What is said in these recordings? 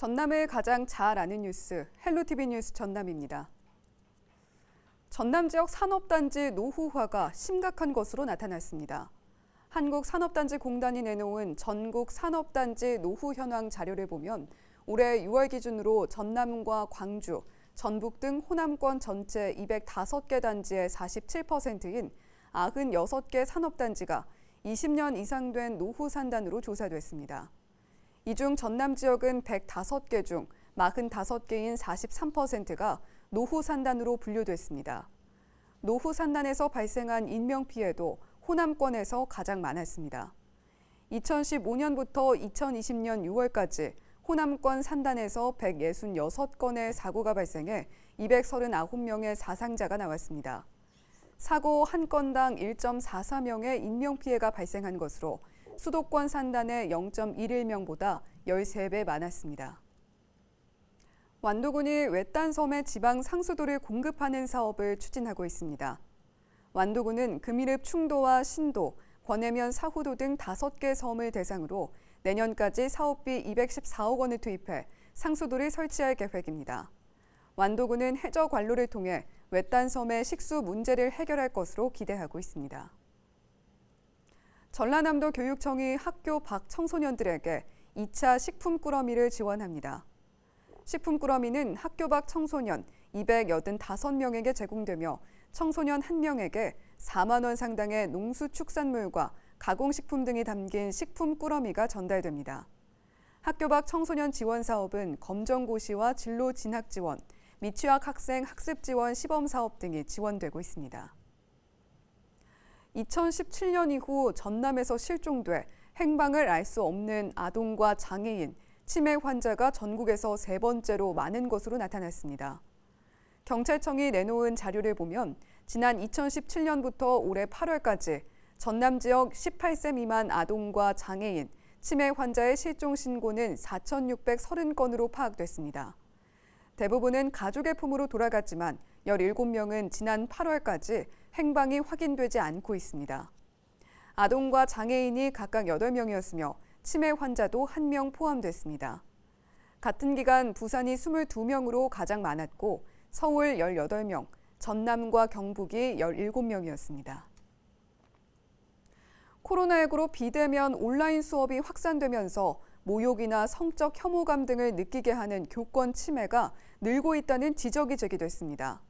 전남을 가장 잘 아는 뉴스, 헬로티비 뉴스 전남입니다. 전남 지역 산업단지 노후화가 심각한 것으로 나타났습니다. 한국산업단지공단이 내놓은 전국 산업단지 노후 현황 자료를 보면 올해 6월 기준으로 전남과 광주, 전북 등 호남권 전체 205개 단지의 47%인 96개 산업단지가 20년 이상 된 노후 산단으로 조사됐습니다. 이 중 전남 지역은 105개 중 45개인 43%가 노후 산단으로 분류됐습니다. 노후 산단에서 발생한 인명피해도 호남권에서 가장 많았습니다. 2015년부터 2020년 6월까지 호남권 산단에서 166건의 사고가 발생해 239명의 사상자가 나왔습니다. 사고 한 건당 1.44명의 인명피해가 발생한 것으로 수도권 산단의 0.11명보다 13배 많았습니다. 완도군이 외딴섬에 지방 상수도를 공급하는 사업을 추진하고 있습니다. 완도군은 금이릅 충도와 신도, 권해면 사후도 등 5개 섬을 대상으로 내년까지 사업비 214억 원을 투입해 상수도를 설치할 계획입니다. 완도군은 해저 관로를 통해 외딴섬의 식수 문제를 해결할 것으로 기대하고 있습니다. 전라남도 교육청이 학교 밖 청소년들에게 2차 식품 꾸러미를 지원합니다. 식품 꾸러미는 학교 밖 청소년 285명에게 제공되며 청소년 1명에게 4만 원 상당의 농수축산물과 가공식품 등이 담긴 식품 꾸러미가 전달됩니다. 학교 밖 청소년 지원 사업은 검정고시와 진로 진학 지원, 미취학 학생 학습 지원 시범 사업 등이 지원되고 있습니다. 2017년 이후 전남에서 실종돼 행방을 알 수 없는 아동과 장애인, 치매 환자가 전국에서 3번째로 많은 것으로 나타났습니다. 경찰청이 내놓은 자료를 보면 지난 2017년부터 올해 8월까지 전남 지역 18세 미만 아동과 장애인, 치매 환자의 실종 신고는 4,630건으로 파악됐습니다. 대부분은 가족의 품으로 돌아갔지만 17명은 지난 8월까지 행방이 확인되지 않고 있습니다. 아동과 장애인이 각각 8명이었으며 치매 환자도 1명 포함됐습니다. 같은 기간 부산이 22명으로 가장 많았고 서울 18명, 전남과 경북이 17명이었습니다. 코로나19로 비대면 온라인 수업이 확산되면서 모욕이나 성적 혐오감 등을 느끼게 하는 교권 침해가 늘고 있다는 지적이 제기됐습니다.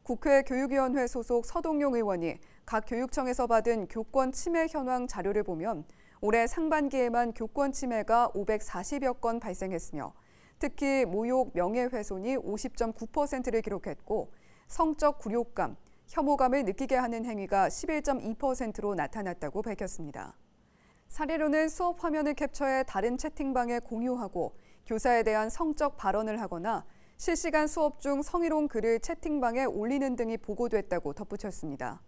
국회 교육위원회 소속 서동용 의원이 각 교육청에서 받은 교권 침해 현황 자료를 보면 올해 상반기에만 교권 침해가 540여 건 발생했으며 특히 모욕, 명예훼손이 50.9%를 기록했고 성적 굴욕감, 혐오감을 느끼게 하는 행위가 11.2%로 나타났다고 밝혔습니다. 사례로는 수업 화면을 캡처해 다른 채팅방에 공유하고 교사에 대한 성적 발언을 하거나 실시간 수업 중 성희롱 글을 채팅방에 올리는 등이 보고됐다고 덧붙였습니다.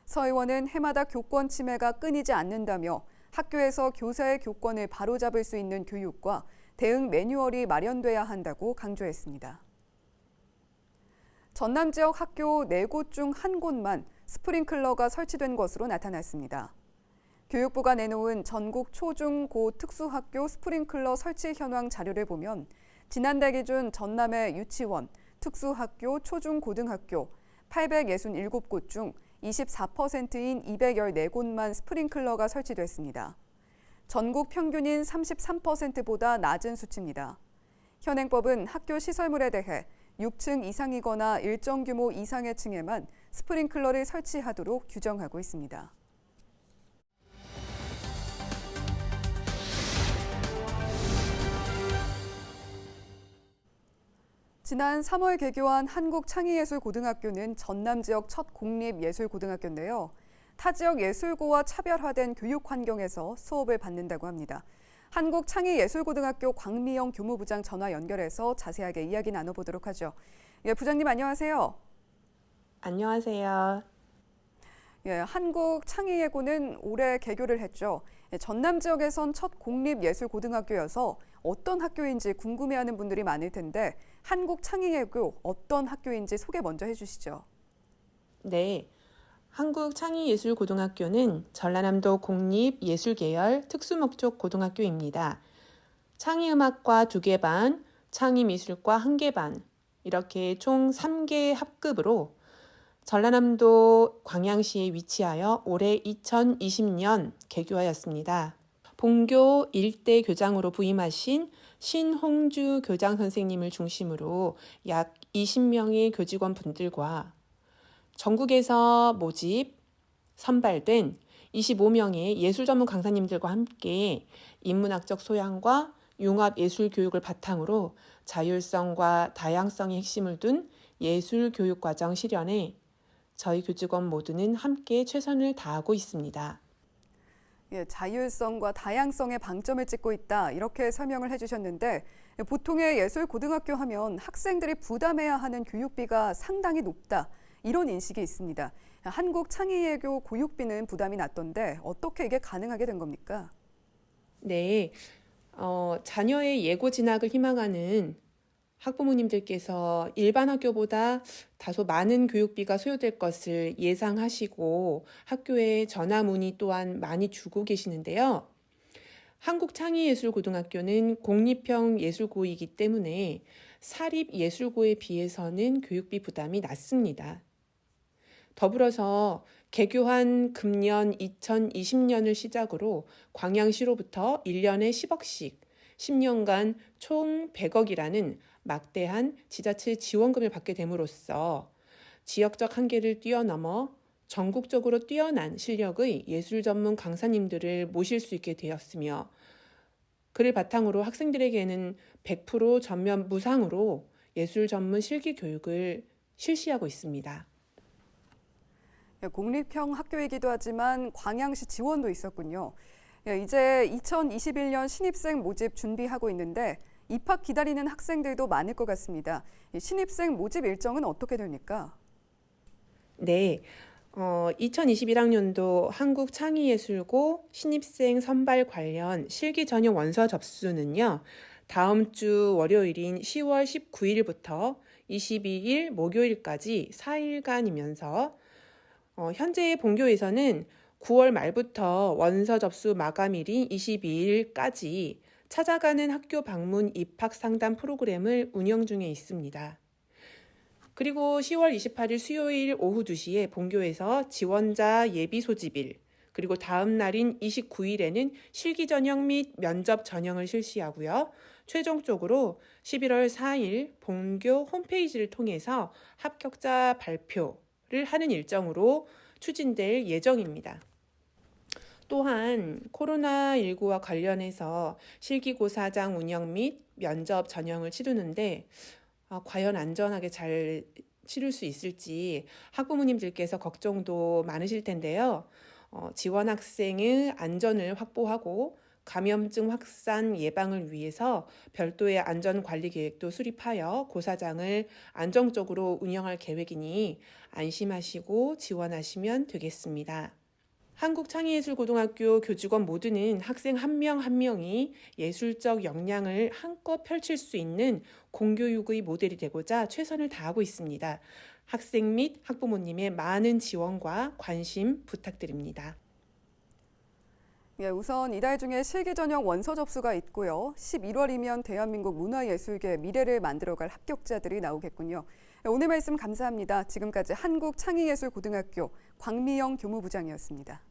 서 의원은 해마다 교권 침해가 끊이지 않는다며 학교에서 교사의 교권을 바로잡을 수 있는 교육과 대응 매뉴얼이 마련돼야 한다고 강조했습니다. 전남 지역 학교 4곳 중 1곳만 스프링클러가 설치된 것으로 나타났습니다. 교육부가 내놓은 전국 초중고 특수학교 스프링클러 설치 현황 자료를 보면 지난달 기준 전남의 유치원, 특수학교, 초중고등학교 867곳 중 24%인 214곳만 스프링클러가 설치됐습니다. 전국 평균인 33%보다 낮은 수치입니다. 현행법은 학교 시설물에 대해 6층 이상이거나 일정 규모 이상의 층에만 스프링클러를 설치하도록 규정하고 있습니다. 지난 3월 개교한 한국창의예술고등학교는 전남 지역 첫 공립예술고등학교인데요. 타 지역 예술고와 차별화된 교육 환경에서 수업을 받는다고 합니다. 한국창의예술고등학교 광미영 교무부장 전화 연결해서 자세하게 이야기 나눠보도록 하죠. 예, 부장님 안녕하세요. 안녕하세요. 예, 한국창의예고는 올해 개교를 했죠. 전남 지역에선 첫 공립예술고등학교여서 어떤 학교인지 궁금해하는 분들이 많을 텐데 한국창의예고 어떤 학교인지 소개 먼저 해주시죠. 네, 한국창의예술고등학교는 전라남도 공립예술계열 특수목적 고등학교입니다. 창의음악과 2개 반, 창의미술과 1개 반, 이렇게 총 3개 합급으로 전라남도 광양시에 위치하여 올해 2020년 개교하였습니다. 본교 일대 교장으로 부임하신 신홍주 교장 선생님을 중심으로 약 20명의 교직원 분들과 전국에서 모집, 선발된 25명의 예술 전문 강사님들과 함께 인문학적 소양과 융합 예술 교육을 바탕으로 자율성과 다양성의 핵심을 둔 예술 교육 과정 실현에 저희 교직원 모두는 함께 최선을 다하고 있습니다. 예, 자율성과 다양성에 방점을 찍고 있다 이렇게 설명을 해주셨는데 보통의 예술 고등학교 하면 학생들이 부담해야 하는 교육비가 상당히 높다 이런 인식이 있습니다. 한국창의예교 교육비는 부담이 낮던데 어떻게 이게 가능하게 된 겁니까? 네, 자녀의 예고 진학을 희망하는 학부모님들께서 일반 학교보다 다소 많은 교육비가 소요될 것을 예상하시고 학교에 전화 문의 또한 많이 주고 계시는데요. 한국창의예술고등학교는 공립형 예술고이기 때문에 사립예술고에 비해서는 교육비 부담이 낮습니다. 더불어서 개교한 금년 2020년을 시작으로 광양시로부터 1년에 10억씩 10년간 총 100억이라는 막대한 지자체 지원금을 받게 됨으로써 지역적 한계를 뛰어넘어 전국적으로 뛰어난 실력의 예술 전문 강사님들을 모실 수 있게 되었으며 그를 바탕으로 학생들에게는 100% 전면 무상으로 예술 전문 실기 교육을 실시하고 있습니다. 공립형 학교이기도 하지만 광양시 지원도 있었군요. 이제 2021년 신입생 모집 준비하고 있는데 입학 기다리는 학생들도 많을 것 같습니다. 신입생 모집 일정은 어떻게 됩니까? 네, 2021학년도 한국창의예술고 신입생 선발 관련 실기 전형 원서 접수는요. 다음 주 월요일인 10월 19일부터 22일 목요일까지 4일간이면서 현재 본교에서는 9월 말부터 원서 접수 마감일인 22일까지 찾아가는 학교 방문 입학 상담 프로그램을 운영 중에 있습니다. 그리고 10월 28일 수요일 오후 2시에 본교에서 지원자 예비 소집일, 그리고 다음 날인 29일에는 실기 전형 및 면접 전형을 실시하고요. 최종적으로 11월 4일 본교 홈페이지를 통해서 합격자 발표를 하는 일정으로 추진될 예정입니다. 또한 코로나19와 관련해서 실기고사장 운영 및 면접 전형을 치르는데 과연 안전하게 잘 치를 수 있을지 학부모님들께서 걱정도 많으실 텐데요. 지원 학생의 안전을 확보하고 감염증 확산 예방을 위해서 별도의 안전관리 계획도 수립하여 고사장을 안정적으로 운영할 계획이니 안심하시고 지원하시면 되겠습니다. 한국창의예술고등학교 교직원 모두는 학생 한 명 한 명이 예술적 역량을 한껏 펼칠 수 있는 공교육의 모델이 되고자 최선을 다하고 있습니다. 학생 및 학부모님의 많은 지원과 관심 부탁드립니다. 예, 우선 이달 중에 실기 전형 원서 접수가 있고요. 11월이면 대한민국 문화예술계 미래를 만들어갈 합격자들이 나오겠군요. 오늘 말씀 감사합니다. 지금까지 한국창의예술고등학교 광미영 교무부장이었습니다.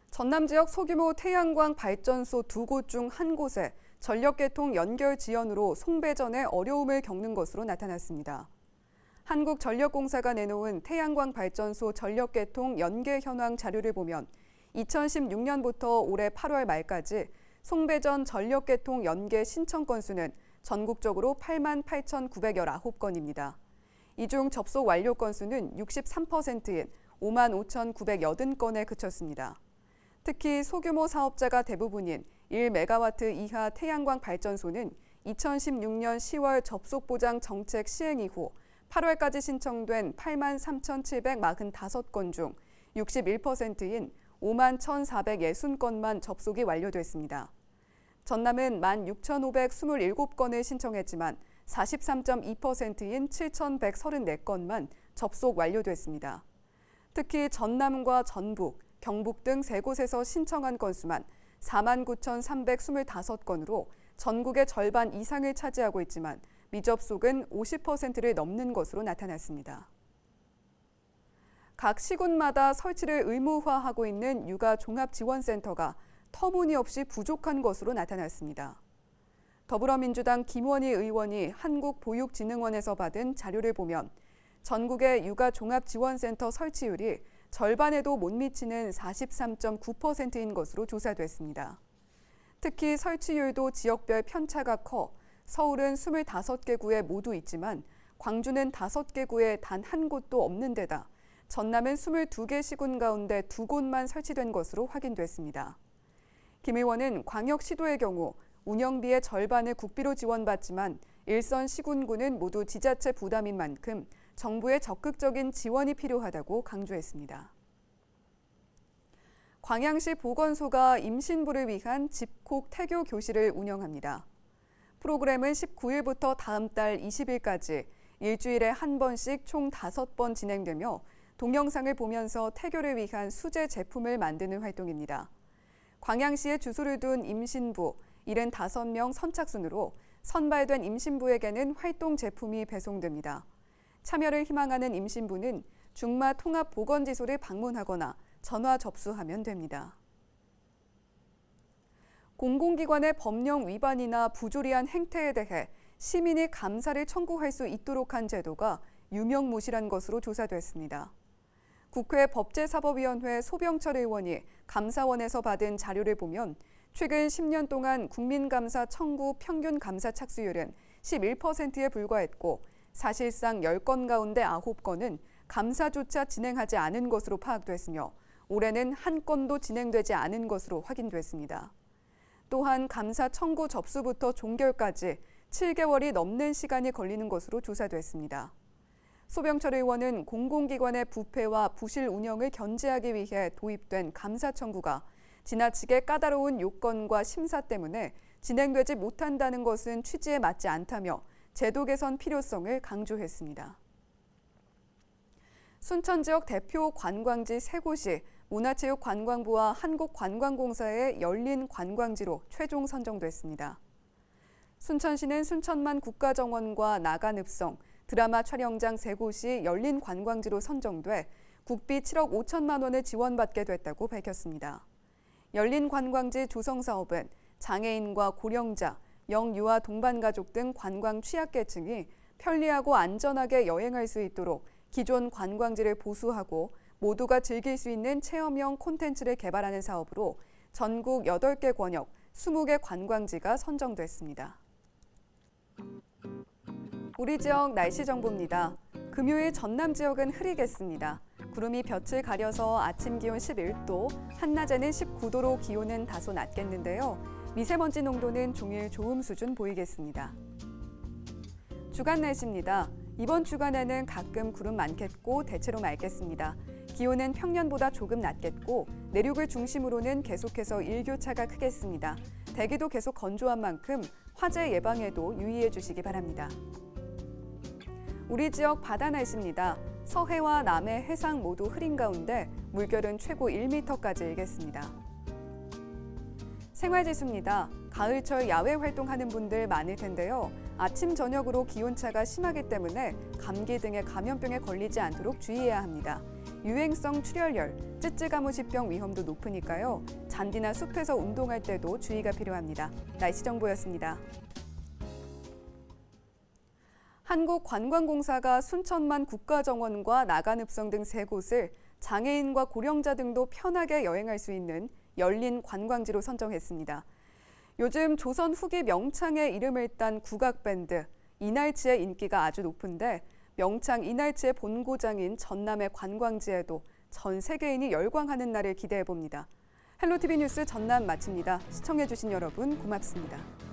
전남 지역 소규모 태양광 발전소 2곳 중 한 곳에 전력계통 연결 지연으로 송배전에 어려움을 겪는 것으로 나타났습니다. 한국전력공사가 내놓은 태양광 발전소 전력계통 연계 현황 자료를 보면 2016년부터 올해 8월 말까지 송배전 전력계통 연계 신청 건수는 전국적으로 88,919건입니다. 이 중 접속 완료 건수는 63%인 55,980건에 그쳤습니다. 특히 소규모 사업자가 대부분인 1메가와트 이하 태양광 발전소는 2016년 10월 접속보장 정책 시행 이후 8월까지 신청된 83,745건 중 61%인 51,460건만 접속이 완료됐습니다. 전남은 16,527건을 신청했지만 43.2%인 7,134건만 접속 완료됐습니다. 특히 전남과 전북, 경북 등 3곳에서 신청한 건수만 49,325건으로 전국의 절반 이상을 차지하고 있지만 미접속은 50%를 넘는 것으로 나타났습니다. 각 시군마다 설치를 의무화하고 있는 육아종합지원센터가 터무니없이 부족한 것으로 나타났습니다. 더불어민주당 김원희 의원이 한국보육진흥원에서 받은 자료를 보면 전국의 육아종합지원센터 설치율이 절반에도 못 미치는 43.9%인 것으로 조사됐습니다. 특히 설치율도 지역별 편차가 커 서울은 25개 구에 모두 있지만 광주는 5개 구에 단 한 곳도 없는 데다 전남은 22개 시군 가운데 2곳만 설치된 것으로 확인됐습니다. 김 의원은 광역시도의 경우 운영비의 절반을 국비로 지원받지만 일선 시군구는 모두 지자체 부담인 만큼 정부의 적극적인 지원이 필요하다고 강조했습니다. 광양시 보건소가 임신부를 위한 집콕 태교 교실을 운영합니다. 프로그램은 19일부터 다음 달 20일까지 일주일에 한 번씩 총 5번 진행되며 동영상을 보면서 태교를 위한 수제 제품을 만드는 활동입니다. 광양시에 주소를 둔 임신부 75명 선착순으로 선발된 임신부에게는 활동 제품이 배송됩니다. 참여를 희망하는 임신부는 중마 통합보건지소를 방문하거나 전화 접수하면 됩니다. 공공기관의 법령 위반이나 부조리한 행태에 대해 시민이 감사를 청구할 수 있도록 한 제도가 유명무실한 것으로 조사됐습니다. 국회 법제사법위원회 소병철 의원이 감사원에서 받은 자료를 보면 최근 10년 동안 국민감사 청구 평균 감사 착수율은 11%에 불과했고 사실상 10건 가운데 9건은 감사조차 진행하지 않은 것으로 파악됐으며 올해는 한 건도 진행되지 않은 것으로 확인됐습니다. 또한 감사 청구 접수부터 종결까지 7개월이 넘는 시간이 걸리는 것으로 조사됐습니다. 소병철 의원은 공공기관의 부패와 부실 운영을 견제하기 위해 도입된 감사 청구가 지나치게 까다로운 요건과 심사 때문에 진행되지 못한다는 것은 취지에 맞지 않다며 제도 개선 필요성을 강조했습니다. 순천 지역 대표 관광지 3곳이 문화체육관광부와 한국관광공사의 열린 관광지로 최종 선정됐습니다. 순천시는 순천만 국가정원과 나간읍성, 드라마 촬영장 3곳이 열린 관광지로 선정돼 국비 7억 5천만 원을 지원받게 됐다고 밝혔습니다. 열린 관광지 조성 사업은 장애인과 고령자, 영유아 동반가족 등 관광 취약계층이 편리하고 안전하게 여행할 수 있도록 기존 관광지를 보수하고 모두가 즐길 수 있는 체험형 콘텐츠를 개발하는 사업으로 전국 8개 권역 20개 관광지가 선정됐습니다. 우리 지역 날씨 정보입니다. 금요일 전남 지역은 흐리겠습니다. 구름이 볕을 가려서 아침 기온 11도, 한낮에는 19도로 기온은 다소 낮겠는데요. 미세먼지 농도는 종일 좋음 수준 보이겠습니다. 주간 날씨입니다. 이번 주간에는 가끔 구름 많겠고 대체로 맑겠습니다. 기온은 평년보다 조금 낮겠고 내륙을 중심으로는 계속해서 일교차가 크겠습니다. 대기도 계속 건조한 만큼 화재 예방에도 유의해 주시기 바랍니다. 우리 지역 바다 날씨입니다. 서해와 남해 해상 모두 흐린 가운데 물결은 최고 1m까지 일겠습니다. 생활지수입니다. 가을철 야외 활동하는 분들 많을 텐데요. 아침, 저녁으로 기온차가 심하기 때문에 감기 등의 감염병에 걸리지 않도록 주의해야 합니다. 유행성 출혈열, 쯔쯔가무시병 위험도 높으니까요. 잔디나 숲에서 운동할 때도 주의가 필요합니다. 날씨 정보였습니다. 한국관광공사가 순천만 국가정원과 나간읍성 등 3곳을 장애인과 고령자 등도 편하게 여행할 수 있는 열린 관광지로 선정했습니다. 요즘 조선 후기 명창의 이름을 딴 국악밴드 이날치의 인기가 아주 높은데 명창 이날치의 본고장인 전남의 관광지에도 전 세계인이 열광하는 날을 기대해봅니다. 헬로티비 뉴스 전남 마칩니다. 시청해주신 여러분 고맙습니다.